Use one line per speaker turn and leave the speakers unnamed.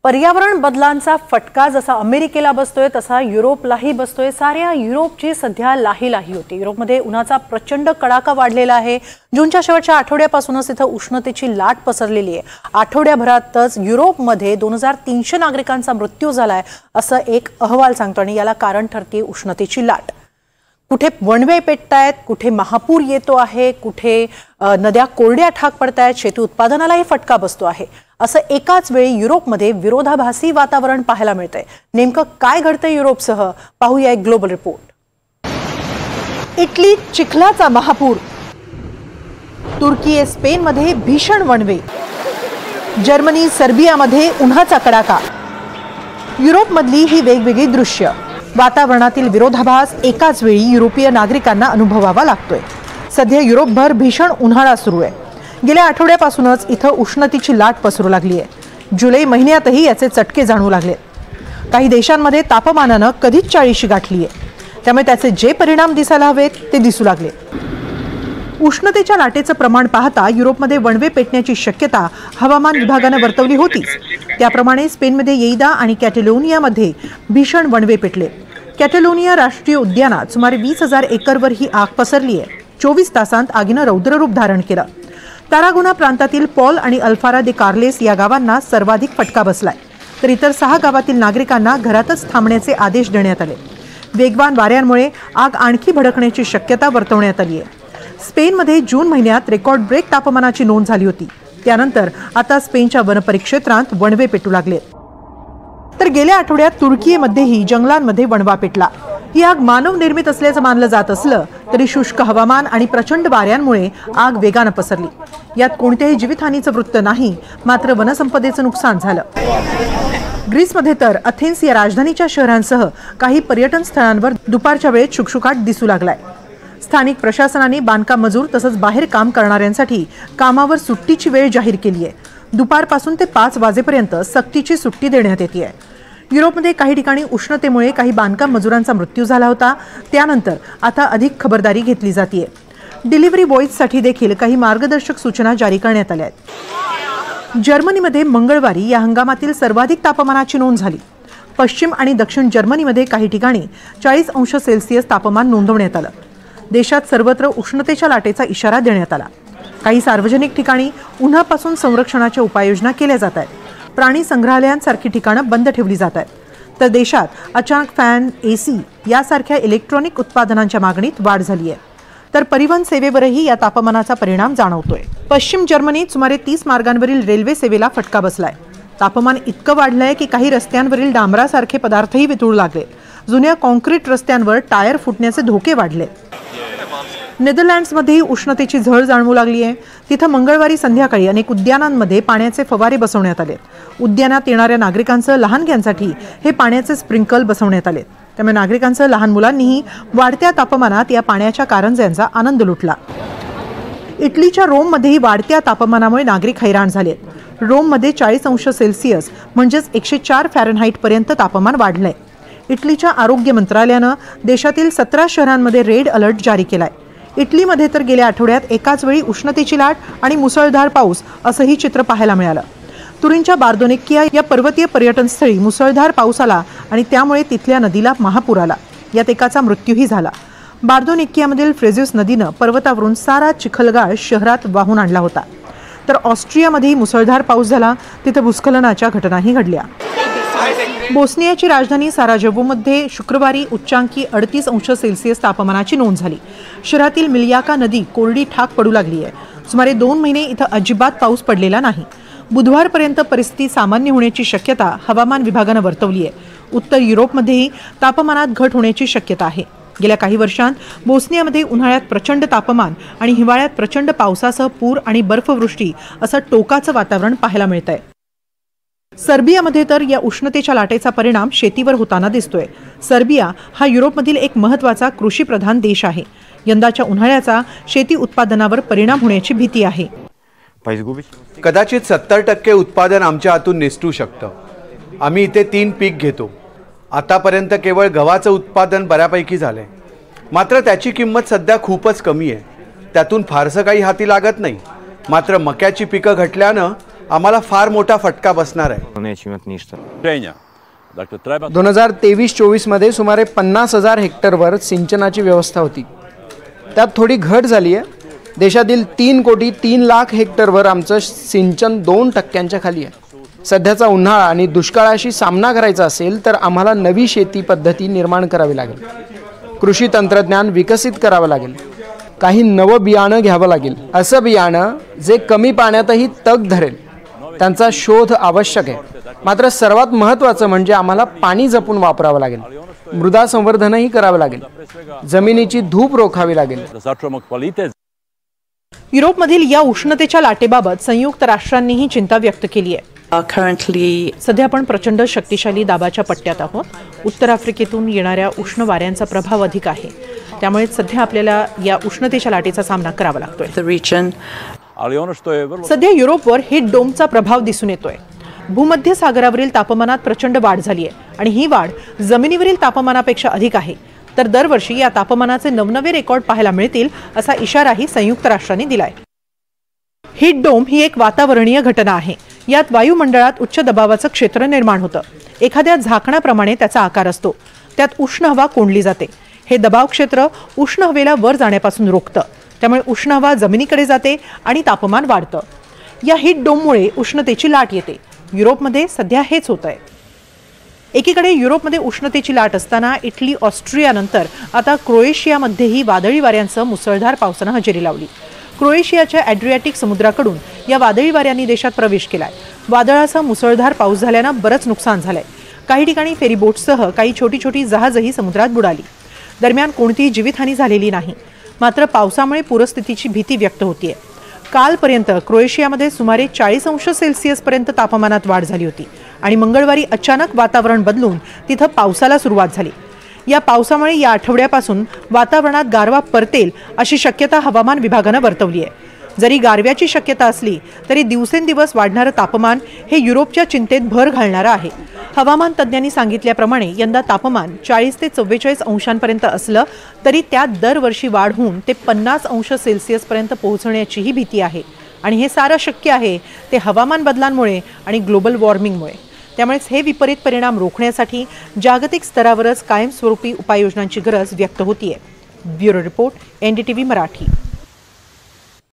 पर्यावरण बदलांचा फटका जसा अमेरिकेला बसतोय तसा युरोपलाही बसतोय। साऱ्या युरोपची सध्या लाही होती। युरोपमध्ये उन्हाचा प्रचंड कडाका वाढलेला आहे। जूनच्या शेवटच्या आठवड्यापासूनच इथं उष्णतेची लाट पसरलेली आहे। आठवड्याभरातच युरोपमध्ये 2300 नागरिकांचा मृत्यू झालाय असं एक अहवाल सांगतो आणि याला कारण ठरते उष्णतेची लाट। कुठे वणवे पेटतायत, कुठे महापूर येतो आहे, कुठे नद्या कोरड्या ठाक पडतायत, शेती उत्पादनालाही फटका बसतो आहे। असं एकाच वेळी युरोपमध्ये विरोधाभासी वातावरण पाहायला मिळतंय। नेमकं काय घडतंय युरोपसह पाहूया एक ग्लोबल रिपोर्ट। इटली चिखलाचा महापूर, तुर्की स्पेनमध्ये भीषण वणवे, जर्मनी सर्बियामध्ये उन्हाचा कडाका। युरोपमधली ही वेगवेगळी दृश्य, वातावरणातील विरोधाभास एकाच वेळी युरोपीय नागरिकांना अनुभवावा लागतोय। सध्या युरोपभर भीषण उन्हाळा सुरू आहे। गेल्या आठवड्यापासूनच इथं उष्णतेची लाट पसरू लागली आहे। जुलै महिन्यातही याचे चटके जाणवू लागले। काही देशांमध्ये तापमानानं कधीच 40 गाठली आहे, त्यामुळे त्याचे जे परिणाम दिसायला हवेत ते दिसू लागले। उष्णतेच्या लाटेचं प्रमाण पाहता युरोपमध्ये वणवे पेटण्याची शक्यता हवामान विभागानं वर्तवली होतीच। त्याप्रमाणे स्पेनमध्ये येईदा आणि कॅटेलोनियामध्ये भीषण वणवे पेटले। कॅटेलोनिया राष्ट्रीय उद्यानात सुमारे 20,000 एकरवर ही आग पसरली आहे। 24 तासांत आगीनं रौद्ररूप धारण केलं। तारागोना प्रांतातील पॉल आणि अल्फारा दे कार्लेस या गावांना सर्वाधिक फटका बसलाय, तर इतर 6 गावातील नागरिकांना घरातच थांबण्याचे आदेश देण्यात आले। वेगवान वाऱ्यांमुळे आग आणखी भडकण्याची शक्यता वर्तवण्यात आली आहे। स्पेनमध्ये जून महिन्यात रेकॉर्ड ब्रेक तापमानाची नोंद झाली होती। त्यानंतर आता स्पेनच्या वनपरिक्षेत्रात वणवे पेटू लागले। तर गेल्या आठवड्यात तुर्कीमध्येही जंगलांमध्ये वणवा पेटला। ही आग मानव निर्मित असल्याचं मानलं जात असलं तरी शुष्क हवामान आणि प्रचंड वाऱ्यांमुळे आग वेगानं पसरली। यात कोणत्याही जीवितहानीचं वृत्त नाही, मात्र वनसंपदेचं नुकसान झालं। ग्रीसमध्ये तर अथेन्स या राजधानीच्या शहरांसह काही पर्यटन स्थळांवर दुपारच्या वेळेत शुकशुकाट दिसू लागलाय। स्थानिक प्रशासनाने बांधकाम मजूर तसंच बाहेर काम करणाऱ्यांसाठी कामावर सुट्टीची वेळ जाहीर केली आहे। दुपारपासून ते 5 वाजेपर्यंत सक्तीची सुट्टी देण्यात येते आहे। युरोपमध्ये काही ठिकाणी उष्णतेमुळे काही बांधकाम मजुरांचा मृत्यू झाला होता। त्यानंतर आता अधिक खबरदारी घेतली जाते। डिलिव्हरी बॉयजसाठी देखील काही मार्गदर्शक सूचना जारी करण्यात आल्या आहेत। जर्मनीमध्ये मंगळवारी या हंगामातील सर्वाधिक तापमानाची नोंद झाली। पश्चिम आणि दक्षिण जर्मनीमध्ये काही ठिकाणी 40 अंश सेल्सिअस तापमान नोंदवण्यात आलं। देशात सर्वत्र उष्णतेच्या लाटेचा इशारा देण्यात आला। काही सार्वजनिक ठिकाणी उन्हापासून संरक्षणाच्या उपाययोजना केल्या जात आहेत। प्राणी संग्रहालयांसारखी ठिकाणं बंद ठेवली जात आहेत। तर देशात अचानक फॅन, AC यासारख्या इलेक्ट्रॉनिक उत्पादनांच्या मागणीत वाढ झाली आहे। तर परिवहन सेवेवरही या तापमानाचा परिणाम जाणवतोय। पश्चिम जर्मनीत सुमारे 30 मार्गांवरील रेल्वे सेवेला फटका बसलाय। तापमान इतकं वाढलंय की काही रस्त्यांवरील डांबरासारखे पदार्थही वितळू लागले। जुन्या कॉन्क्रीट रस्त्यांवर टायर फुटण्याचे धोके वाढले। नेदरलँड्समध्येही उष्णतेची झळ जाणवू लागली आहे। तिथं मंगळवारी संध्याकाळी अनेक उद्यानांमध्ये पाण्याचे फवारे बसवण्यात आले। उद्यानात येणाऱ्या नागरिकांसह लहानग्यांसाठी हे पाण्याचे स्प्रिंकल बसवण्यात आले। त्यामुळे नागरिकांसह लहान मुलांनीही वाढत्या तापमानात या पाण्याच्या कारंज्यांचा आनंद लुटला। इटलीच्या रोममध्येही वाढत्या तापमानामुळे नागरिक हैराण झाले। रोममध्ये 40 अंश सेल्सिअस म्हणजेच 104 फॅरनहाईट पर्यंत तापमान वाढलंय। इटलीच्या आरोग्य मंत्रालयानं देशातील 17 शहरांमध्ये रेड अलर्ट जारी केलाय। इटलीमध्ये तर गेल्या आठवड्यात एकाच वेळी उष्णतेची लाट आणि मुसळधार पाऊस असंही चित्र पाहायला मिळालं। तुरीनच्या बार्दोनेक्किया या पर्वतीय पर्यटन स्थळी मुसळधार पाऊस आला आणि त्यामुळे तिथल्या नदीला महापूर आला। यात एकाचा मृत्यूही झाला। बार्दोनेक्कियामधील फ्रेझ्युस नदीनं पर्वतावरून सारा चिखलगाळ शहरात वाहून आणला होता। तर ऑस्ट्रियामध्येही मुसळधार पाऊस झाला, तिथे भूस्खलनाच्या घटनाही घडल्या। बोस्नियाची राजधानी साराजेव्होमध्ये शुक्रवारी उच्चांकी 38 अंश सेल्सिअस तापमानाची नोंद झाली। शहरातील मिल्याका नदी कोरडी ठाक पडू लागली आहे। सुमारे 2 महिने इथं अजिबात पाऊस पडलेला नाही। बुधवारपर्यंत परिस्थिती सामान्य होण्याची शक्यता हवामान विभागानं वर्तवली आहे। उत्तर युरोपमध्येही तापमानात घट होण्याची शक्यता आहे। गेल्या काही वर्षांत बोस्नियामध्ये उन्हाळ्यात प्रचंड तापमान आणि हिवाळ्यात प्रचंड पावसासह पूर आणि बर्फवृष्टी असं टोकाचं वातावरण पाहायला मिळतंय। सर्बियामध्ये तर या उष्णतेच्या लाटेचा परिणाम शेतीवर होताना दिसतोय। सर्बिया हा युरोपमधील एक महत्त्वाचा कृषीप्रधान देश आहे। यंदाच्या उन्हाळ्याचा शेती उत्पादनावर परिणाम होण्याची भीती आहे।
कदाचित 70% उत्पादन आमच्या हातून निसटू शकतं। आम्ही इथे 3 पीक घेतो। आतापर्यंत केवळ गव्हाचं उत्पादन बऱ्यापैकी झालंय, मात्र त्याची किंमत सध्या खूपच कमी आहे। त्यातून फारसं काही हाती लागत नाही। मात्र मक्याची पिकं घटल्यानं आम्हाला फार मोठा फटका बसणार आहे.
neće imati ništa.
2023-24 मध्ये सुमारे 50,000 हेक्टरवर सिंचनाची व्यवस्था होती. त्यात थोडी घट झाली आहे. देशातील 3,03,00,000 हेक्टरवर आमचं सिंचन 2% खाली आहे. सध्याचा उन्हाळा आणि दुष्काळाशी सामना करायचा असेल तर आम्हाला नवी शेती पद्धती निर्माण करावी लागेल. कृषी तंत्रज्ञान विकसित करावं लागेल. काही नवं बियाणं घ्यावं लागेल. असं बियाणं जे कमी पाण्यातही तग धरेल त्यांचा शोध आवश्यक आहे. मात्र सर्वात महत्त्वाचं म्हणजे आम्हाला पाणी जपून वापरावं लागेल. मृदा संवर्धनही करावं लागेल. जमिनीची धूप रोखावी लागेल.
युरोपमधील या उष्णतेच्या लाटेबाबत संयुक्त राष्ट्रांनीही चिंता व्यक्त केली आहे. सध्या आपण प्रचंड शक्तिशाली दाबाच्या पट्ट्यात आहोत. उत्तर आफ्रिकेतून येणाऱ्या उष्ण वाऱ्यांचा प्रभाव अधिक आहे. त्यामुळे सध्या आपल्याला या उष्णतेच्या लाटेचा सामना करावा लागतोय. सध्या युरोपवर हीट डोमचा प्रभाव दिसून येतोय. भूमध्य सागरावरील तापमानात प्रचंड वाढ झाली आहे आणि ही वाढ जमिनीवरील तापमानापेक्षा अधिक आहे. तर दरवर्षी या तापमानाचे नवनवे रेकॉर्ड पाहायला मिळतील असा इशाराही संयुक्त राष्ट्रांनी दिलाय. हीट डोम ही एक वातावरणीय घटना आहे. यात वायुमंडळात उच्च दबावाचं क्षेत्र निर्माण होतं. एखाद्या झाकणाप्रमाणे त्याचा आकार असतो. त्यात उष्ण हवा कोंडली जाते. हे दबाव क्षेत्र उष्ण हवेला वर जाण्यापासून रोखतं. त्यामुळे उष्ण हवा जमिनीकडे जाते आणि तापमान वाढतं. या हीट डोममुळे उष्णतेची लाट येते. युरोपमध्ये सध्या हेच होत आहे. एकीकडे युरोपमध्ये उष्णतेची लाट असताना इटली, ऑस्ट्रियानंतर आता क्रोएशियामध्येही वादळी वाऱ्यांसह मुसळधार पावसानं हजेरी लावली. क्रोएशियाच्या ॲड्रियाटिक समुद्राकडून या वादळी वाऱ्यांनी देशात प्रवेश केलाय. वादळासह मुसळधार पाऊस झाल्यानं बरंच नुकसान झालंय. काही ठिकाणी फेरीबोटसह काही छोटी छोटी जहाजही समुद्रात बुडाली. दरम्यान कोणतीही जीवितहानी झालेली नाही. मात्र पावसामुळे पूरस्थितीची भीती व्यक्त होतीये. कालपर्यंत क्रोएशियामध्ये सुमारे 40 अंश सेल्सिअसपर्यंत तापमानात वाढ झाली होती आणि मंगळवारी अचानक वातावरण बदलून तिथं पावसाला सुरुवात झाली. या पावसामुळे या आठवड्यापासून वातावरणात गारवा परतेल अशी शक्यता हवामान विभागानं वर्तवली आहे. जरी गारव्याची शक्यता असली तरी दिवसेंदिवस वाढणारं तापमान हे युरोपच्या चिंतेत भर घालणारं आहे. हवामान तज्ज्ञांनी सांगितल्याप्रमाणे यंदा तापमान 40 ते 44 अंशांपर्यंत असलं तरी त्यात दरवर्षी वाढ होऊन ते 50 अंश सेल्सिअसपर्यंत पोहोचण्याचीही भीती आहे. आणि हे सारं शक्य आहे ते हवामान बदलांमुळे आणि ग्लोबल वॉर्मिंगमुळे. त्यामुळेच हे विपरीत परिणाम रोखण्यासाठी जागतिक स्तरावरच कायमस्वरूपी उपाययोजनांची गरज व्यक्त होतीये. Bureau report, NDTV Marathi.